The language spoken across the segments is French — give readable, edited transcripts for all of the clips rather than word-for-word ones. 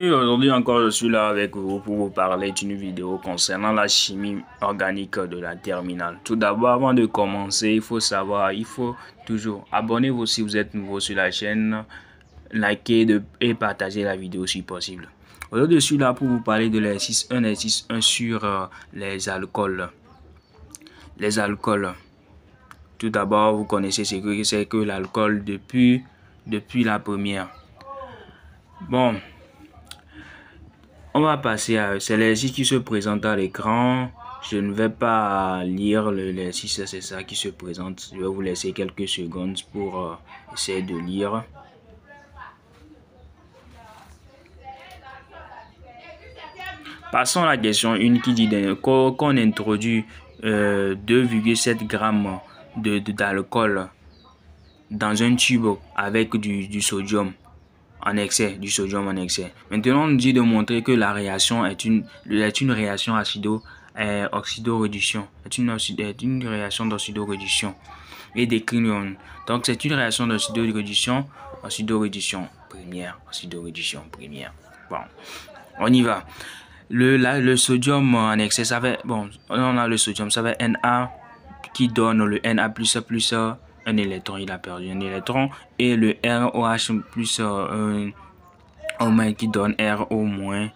Et aujourd'hui encore, je suis là avec vous pour vous parler d'une vidéo concernant la chimie organique de la terminale. Tout d'abord, avant de commencer, il faut savoir, il faut toujours abonnez-vous si vous êtes nouveau sur la chaîne, likez et partagez la vidéo si possible. Aujourd'hui, je suis là pour vous parler de l'exercice 1, exercice 1 sur les alcools. Les alcools. Tout d'abord, vous connaissez ce que c'est que l'alcool depuis la première. Bon. On va passer à... C'est l'exercice qui se présente à l'écran. Je ne vais pas lire l'exercice, c'est ça qui se présente. Je vais vous laisser quelques secondes pour essayer de lire. Passons à la question 1 qui dit qu'on introduit 2,7 g d'alcool dans un tube avec du sodium en excès, Maintenant, on nous dit de montrer que la réaction est une réaction oxydoréduction. C'est une réaction d'oxydoréduction. Et décline. Donc, c'est une réaction d'oxydoréduction, première. Bon, on y va. Le sodium en excès, ça fait, bon, on a le sodium, ça fait Na qui donne le Na plus un électron, il a perdu un électron, et le ROH plus qui donne RO moins,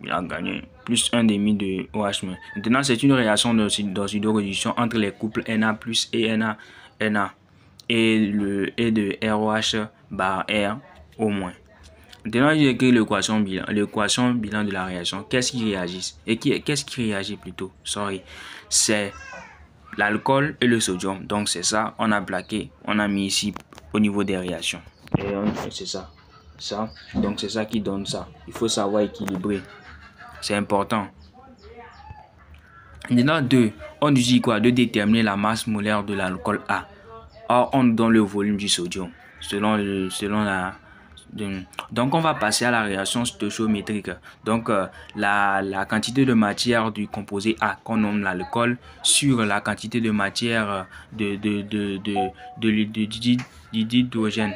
il a gagné plus 1,5 de OH-. Maintenant, c'est une réaction d'oxydoréduction entre les couples Na plus et Na et de ROH bar R au moins. Maintenant, j'ai écrit l'équation bilan de la réaction. Qu'est-ce qui réagit qu'est-ce qui réagit plutôt? C'est l'alcool et le sodium. Donc c'est ça, on a plaqué, on a mis ici au niveau des réactions. Et c'est ça. Donc c'est ça qui donne ça. Il faut savoir équilibrer. C'est important. Maintenant 2, on nous dit quoi? De déterminer la masse molaire de l'alcool A. Or, on donne le volume du sodium. Donc on va passer à la réaction stoichiométrique. Donc la quantité de matière du composé A qu'on nomme l'alcool sur la quantité de matière d'hydrogène.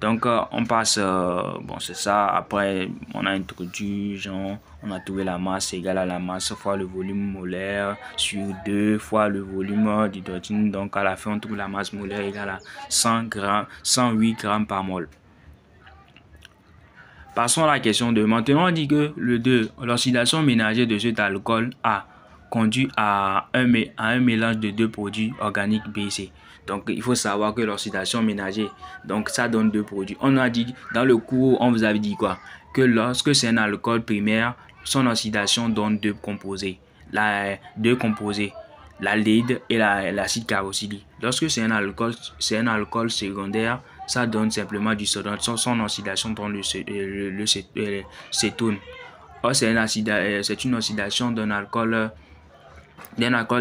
Donc on passe, bon c'est ça, après on a introduit, genre, on a trouvé la masse égale à la masse fois le volume molaire sur 2 fois le volume d'hydrogène. Donc à la fin on trouve la masse molaire égale à 108 grammes par mol. Passons à la question 2. Maintenant, on dit que le 2, l'oxydation ménagère de cet alcool A conduit à un mélange de deux produits organiques B et C. Donc, il faut savoir que l'oxydation ménagère, donc ça donne deux produits. On a dit, dans le cours, on vous avait dit quoi? Que lorsque c'est un alcool primaire, son oxydation donne deux composés. L'aldéhyde et l'acide carboxylique. Lorsque c'est un alcool secondaire, ça donne simplement du sodium. Son oxydation donne le cétone. Or, c'est une oxydation d'un alcool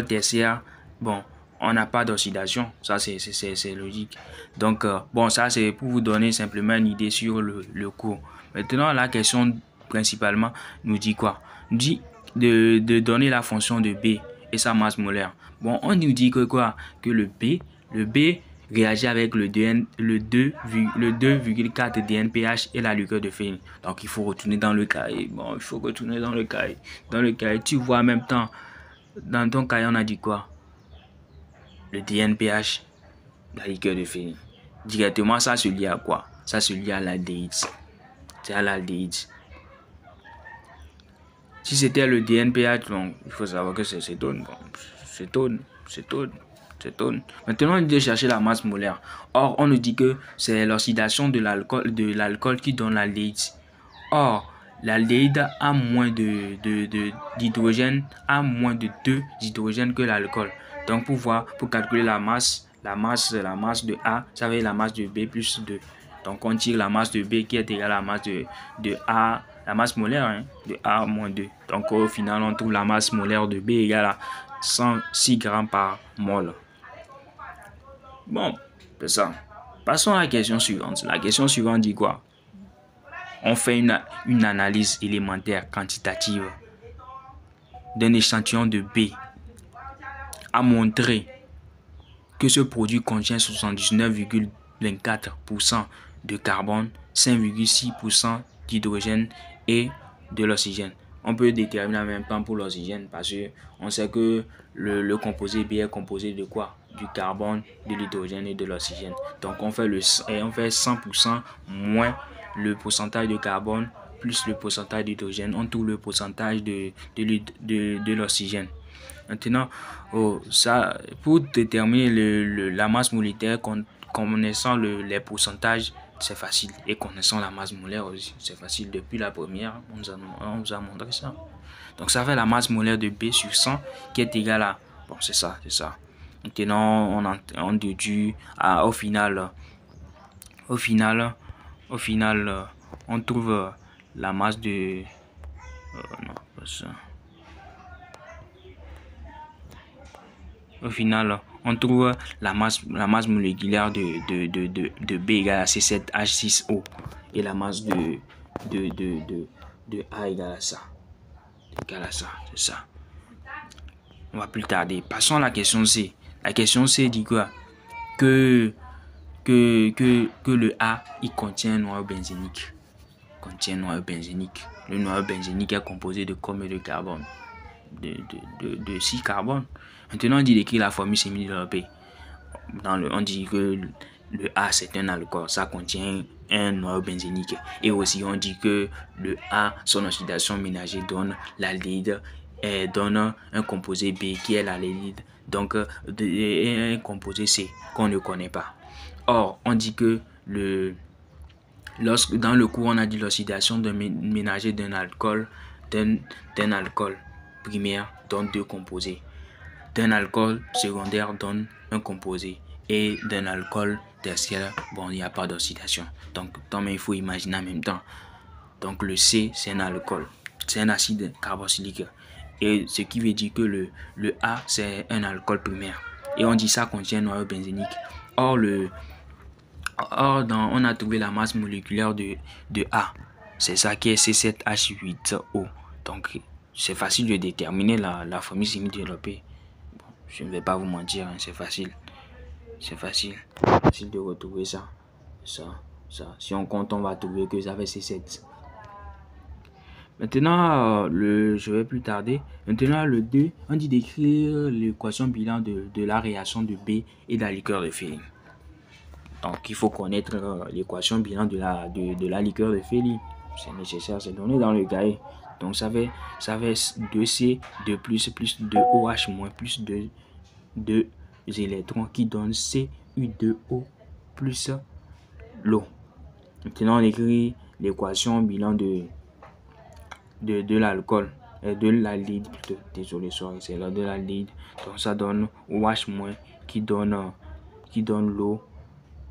tertiaire. Bon, on n'a pas d'oxydation. Ça, c'est logique. Donc, bon, ça, c'est pour vous donner simplement une idée sur le cours. Maintenant, la question principalement nous dit quoi? Nous dit de donner la fonction de B et sa masse molaire. Bon, on nous dit que quoi? Que le B réagit avec le 2,4 DNPH et la liqueur de phényl. Donc, il faut retourner dans le cahier. Bon, il faut retourner dans le cahier. Dans le cahier, tu vois en même temps, dans ton cahier, on a dit quoi? Le DNPH, la liqueur de phényl. Directement, ça se lie à quoi? Ça se lie à l'aldéhyde. C'est à l'aldéhyde. Si c'était le DNPH, donc, il faut savoir que c'est cétone. Bon, cétone. Maintenant, on dit de chercher la masse molaire. Or, on nous dit que c'est l'oxydation de l'alcool qui donne l'aldéhyde. Or, l'aldéhyde a moins d'hydrogène, a moins de 2 hydrogènes que l'alcool. Donc, pour calculer la masse de A, ça veut dire la masse de B plus 2. Donc, on tire la masse de B qui est égale à la masse de A, la masse molaire, hein, de A moins 2. Donc, au final, on trouve la masse molaire de B égale à 106 grammes par mol. Bon, c'est ça. Passons à la question suivante. La question suivante dit quoi? On fait une analyse élémentaire quantitative d'un échantillon de B a montré que ce produit contient 79,24% de carbone, 5,6% d'hydrogène et de l'oxygène. On peut déterminer en même temps pour l'oxygène parce qu'on sait que le composé B est composé de quoi? Du carbone, de l'hydrogène et de l'oxygène. Donc on fait 100% moins le pourcentage de carbone plus le pourcentage d'hydrogène. On trouve le pourcentage de l'oxygène. Maintenant, pour déterminer la masse moléculaire, connaissant les pourcentages, c'est facile. Et connaissant la masse molaire aussi, c'est facile. Depuis la première, on nous a montré ça. Donc ça fait la masse molaire de B sur 100 qui est égale à... Bon, c'est ça. Maintenant, on déduit au final, on trouve la masse de... non, pas ça. Au final, on trouve la masse moléculaire de B égale à C7H6O et la masse de A égale à ça. C'est ça. On va plus tarder. Passons à la question C. La question C dit quoi? Que le A, il contient un noyau benzénique. Le noyau benzénique est composé de combien de carbone? De 6 carbone. Maintenant, on dit d'écrire la formule semi-développée. On dit que le A, c'est un alcool. Ça contient un noyau benzénique. Et aussi, on dit que le A, son oxydation ménagée donne l'aldéhyde et donne un composé B qui est l'aldéhyde. Donc, un composé C qu'on ne connaît pas. Or, on dit que dans le cours, on a dit l'oxydation ménagée d'un alcool primaire donne 2 composés. D'un alcool secondaire donne un composé. Et d'un alcool tertiaire, bon, il n'y a pas d'oxydation. Donc, il faut imaginer en même temps. Donc, le C, c'est un alcool. C'est un acide carboxylique. Et ce qui veut dire que le A, c'est un alcool primaire. Et on dit ça contient un noyau benzénique. Or, on a trouvé la masse moléculaire de A. C'est ça qui est C7H8O. Donc, c'est facile de déterminer la formule semi-développée. Bon, je ne vais pas vous mentir, hein, c'est facile. C'est facile de retrouver ça. Si on compte, on va trouver que ça fait C7. Maintenant, je vais plus tarder. Maintenant, le 2, on dit d'écrire l'équation bilan de la réaction de B et de la liqueur de Fehling. Donc, il faut connaître l'équation bilan de la liqueur de Fehling. C'est nécessaire, c'est donné dans le cahier. Donc, ça fait 2C de plus 2OH moins plus 2 électrons qui donne CU2O plus l'eau. Maintenant, on écrit l'équation bilan de l'alcool. De l'aldéhyde plutôt. Désolé, c'est là de l'aldéhyde. Donc, ça donne OH moins qui donne l'eau.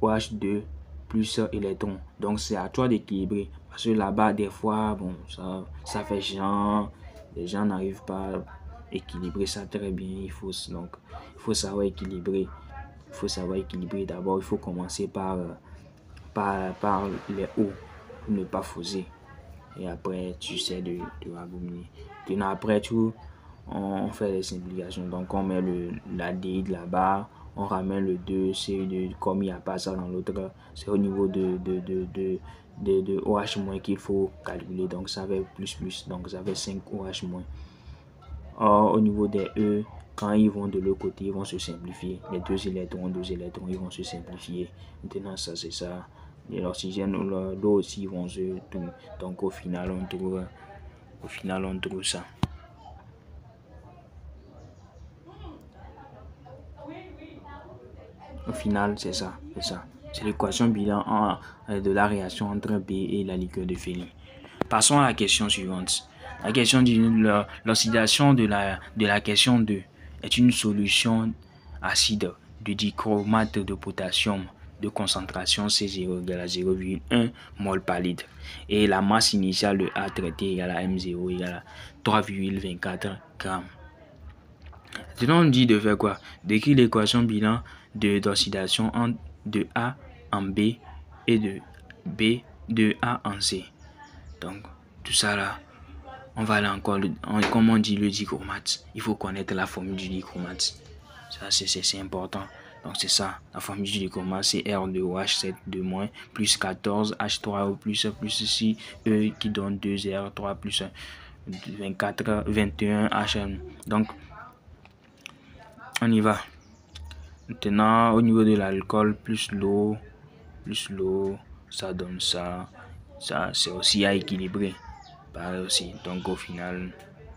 OH2 plus électrons. Donc c'est à toi d'équilibrer. Parce que là-bas, des fois, bon, ça fait genre, les gens n'arrivent pas à équilibrer ça très bien. Il faut savoir équilibrer. D'abord, il faut commencer par les hauts pour ne pas fausser. Et après, tu sais de abominer. Après tout, on fait les simplifications. Donc on met l'aldéhyde là-bas. On ramène le 2, CU2, comme il n'y a pas ça dans l'autre, c'est au niveau de OH- qu'il faut calculer. Donc ça fait plus, donc ça fait 5 OH-. Or, au niveau des E, quand ils vont de l'autre côté, ils vont se simplifier. Les 2 électrons, ils vont se simplifier. Maintenant, ça c'est ça. L'oxygène, l'eau aussi, ils vont se... Donc au final, on trouve ça. Au final, c'est ça. C'est l'équation bilan de la réaction entre B et la liqueur de Fehling. Passons à la question suivante. La question dit l'oxydation de la question 2 est une solution acide de dichromate de potassium de concentration C0 égale à 0,1 mol par litre. Et la masse initiale de A traité égale à M0 égale à 3,24 grammes. Maintenant, on dit de faire quoi? D'écrire l'équation bilan d'oxydation de A en B et de B de A en C. Donc, tout ça là, on va aller encore, comme on dit le dichromate. Il faut connaître la formule du dichromate. Ça, c'est important. Donc c'est ça, la formule du décompte, c'est R2O H7 de moins plus 14 H3O plus 6 E qui donne 2R3 plus 24 21 HN. Donc on y va. Maintenant au niveau de l'alcool plus l'eau, ça donne ça. Ça c'est aussi à équilibrer. Pareil aussi. Donc au final,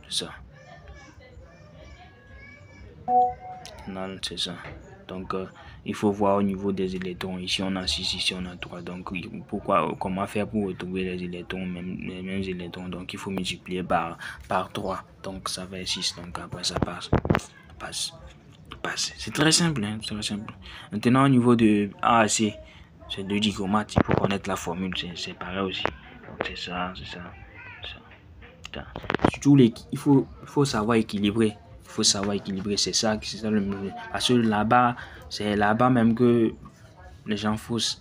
c'est ça. C'est ça. Donc il faut voir au niveau des électrons. Ici on a 6, ici on a 3. Donc comment faire pour retrouver les électrons, les mêmes électrons. Donc il faut multiplier par 3. Donc ça fait 6. Donc après ça passe. C'est très simple, hein, très simple. Maintenant au niveau de AAC, c'est 2 dichromates. Il faut connaître la formule. C'est pareil aussi. Donc c'est ça. Surtout il faut savoir équilibrer. Faut savoir équilibrer, c'est ça le mieux. Parce que là-bas, c'est là-bas même que les gens faussent.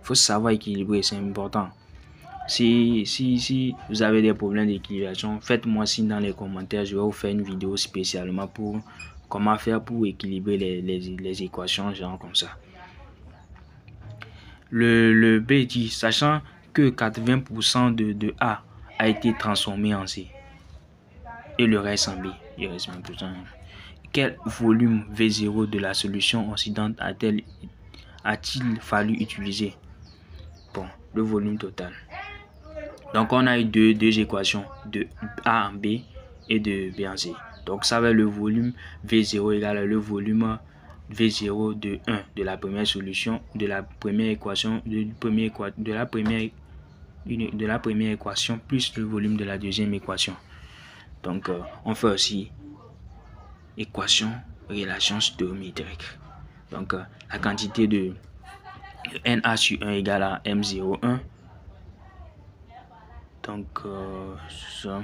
Faut savoir équilibrer, c'est important. Si vous avez des problèmes d'équilibration, faites-moi signe dans les commentaires. Je vais vous faire une vidéo spécialement pour comment faire pour équilibrer les équations, genre comme ça. Le B dit, sachant que 80% de A a été transformé en C et le reste en B. Il reste 20%. Quel volume V0 de la solution oxydante a-t-il fallu utiliser? Bon, le volume total. Donc on a eu deux équations de A en B et de B en C. Donc ça va le volume V0 égale le volume V0 de 1 de la première solution, de la première équation, de la première équation plus le volume de la deuxième équation. Donc on fait aussi équation relation stoichiométrique. Donc la quantité de Na sur 1 égale à M01. Donc ça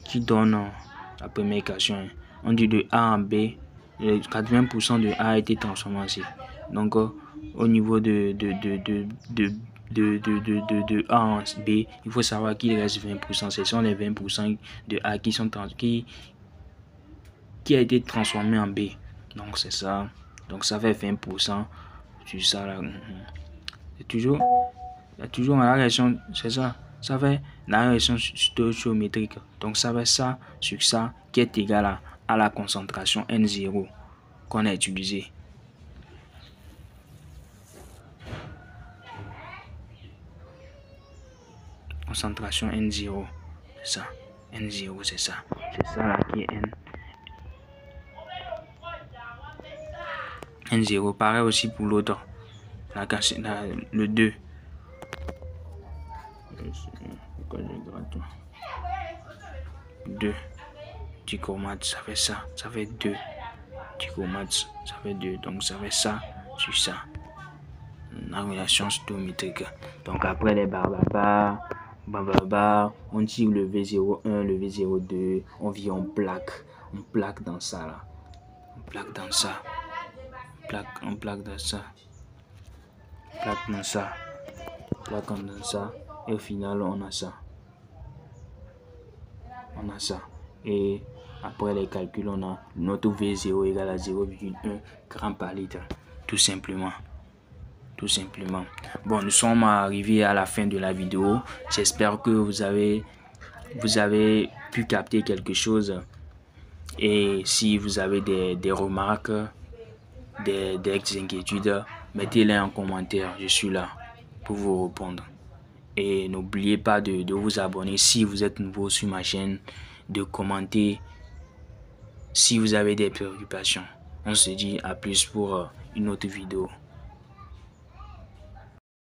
qui donne la première équation. On dit de A en B, 80% de A a été transformé en C. Donc au niveau de A en B, il faut savoir qu'il reste 20%. Ce sont les 20% de A qui a été transformé en B. Donc c'est ça. Donc ça fait 20% sur ça là. C'est toujours la réaction, c'est ça. Ça fait la réaction stoichiométrique. Donc ça fait ça sur ça qui est égal à la concentration N0 qu'on a utilisé. Concentration N0, c'est ça. N0, c'est ça. C'est ça là qui est N0. Pareil aussi pour l'autre. Le 2. 2 dichromates, ça fait ça. Ça fait 2 dichromates, ça fait 2. Donc ça fait ça sur ça. La relation stoichiométrique. Donc après les barbara, on tire le V01, le V02, on vient on plaque dans ça là. On plaque dans ça. On plaque dans ça. Plaque dans ça. Plaque dans ça. Et au final on a ça. Et après les calculs, on a notre V0 égale à 0,1 g par litre. Tout simplement. Bon, nous sommes arrivés à la fin de la vidéo. J'espère que vous avez pu capter quelque chose. Et si vous avez des remarques, des inquiétudes, mettez-les en commentaire. Je suis là pour vous répondre. Et n'oubliez pas de vous abonner si vous êtes nouveau sur ma chaîne, de commenter si vous avez des préoccupations. On se dit à plus pour une autre vidéo.